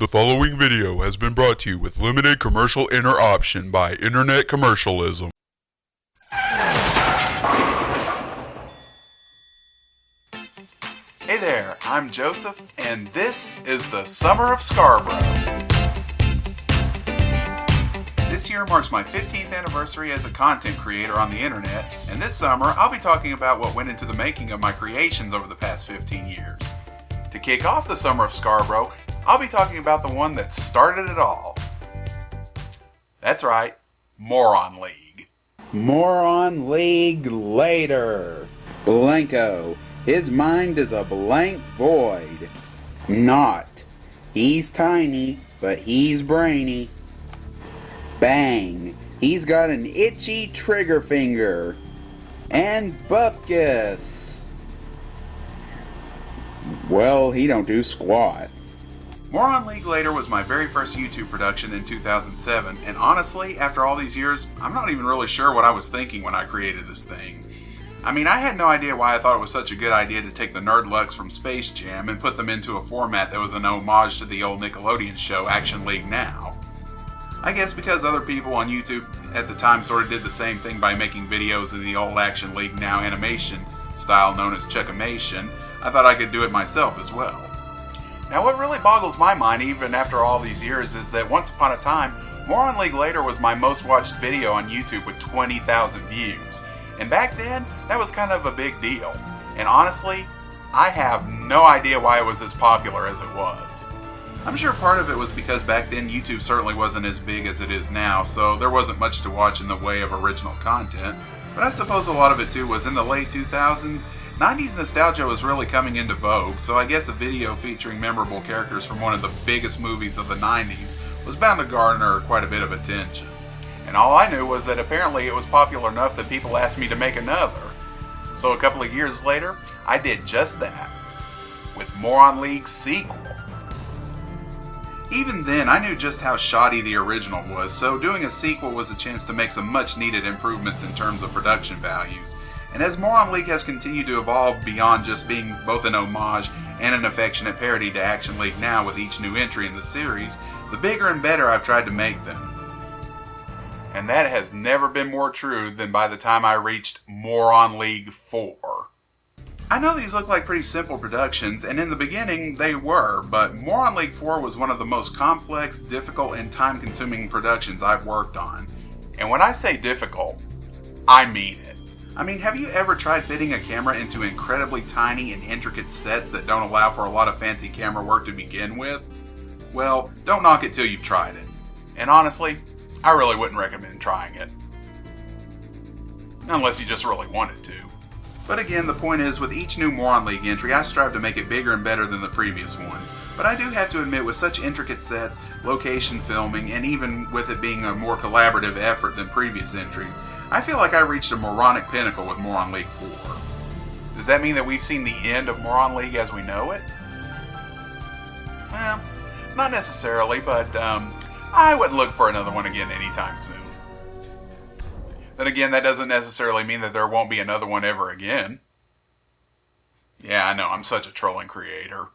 The following video has been brought to you with limited commercial interruption by Internet Commercialism. Hey there, I'm Joseph, and this is the Summer of Scarborough. This year marks my 15th anniversary as a content creator on the internet, and this summer I'll be talking about what went into the making of my creations over the past 15 years. To kick off the Summer of Scarborough, I'll be talking about the one that started it all. That's right, Moron League. Moron League later. Blanco. His mind is a blank void. Not. He's tiny, but he's brainy. Bang. He's got an itchy trigger finger. And Bupkis. Well, he don't do squat. Moron League Later was my very first YouTube production in 2007, and honestly, after all these years, I'm not even really sure what I was thinking when I created this thing. I mean, I had no idea why I thought it was such a good idea to take the Nerdlucks from Space Jam and put them into a format that was an homage to the old Nickelodeon show Action League Now. I guess because other people on YouTube at the time sort of did the same thing by making videos in the old Action League Now animation style known as Chuckimation, I thought I could do it myself as well. Now what really boggles my mind even after all these years is that once upon a time, Moron League Later was my most watched video on YouTube with 20,000 views. And back then, that was kind of a big deal. And honestly, I have no idea why it was as popular as it was. I'm sure part of it was because back then YouTube certainly wasn't as big as it is now, so there wasn't much to watch in the way of original content. But I suppose a lot of it too was in the late 2000s, 90s nostalgia was really coming into vogue, so I guess a video featuring memorable characters from one of the biggest movies of the 90s was bound to garner quite a bit of attention. And all I knew was that apparently it was popular enough that people asked me to make another. So a couple of years later, I did just that, with Moron League's sequel. Even then, I knew just how shoddy the original was, so doing a sequel was a chance to make some much needed improvements in terms of production values. And as Moron League has continued to evolve beyond just being both an homage and an affectionate parody to Action League Now with each new entry in the series, the bigger and better I've tried to make them. And that has never been more true than by the time I reached Moron League 4. I know these look like pretty simple productions, and in the beginning they were, but Moron League 4 was one of the most complex, difficult, and time-consuming productions I've worked on. And when I say difficult, I mean it. I mean, have you ever tried fitting a camera into incredibly tiny and intricate sets that don't allow for a lot of fancy camera work to begin with? Well, don't knock it till you've tried it. And honestly, I really wouldn't recommend trying it. Unless you just really wanted to. But again, the point is, with each new Moron League entry, I strive to make it bigger and better than the previous ones. But I do have to admit, with such intricate sets, location filming, and even with it being a more collaborative effort than previous entries, I feel like I reached a moronic pinnacle with Moron League 4. Does that mean that we've seen the end of Moron League as we know it? Well, not necessarily, but I wouldn't look for another one again anytime soon. Then again, that doesn't necessarily mean that there won't be another one ever again. Yeah, I know, I'm such a trolling creator.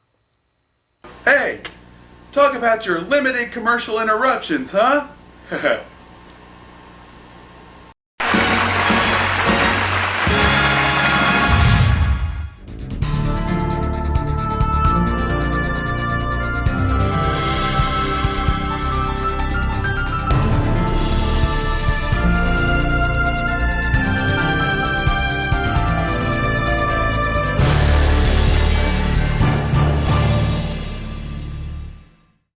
Hey, talk about your limited commercial interruptions, huh?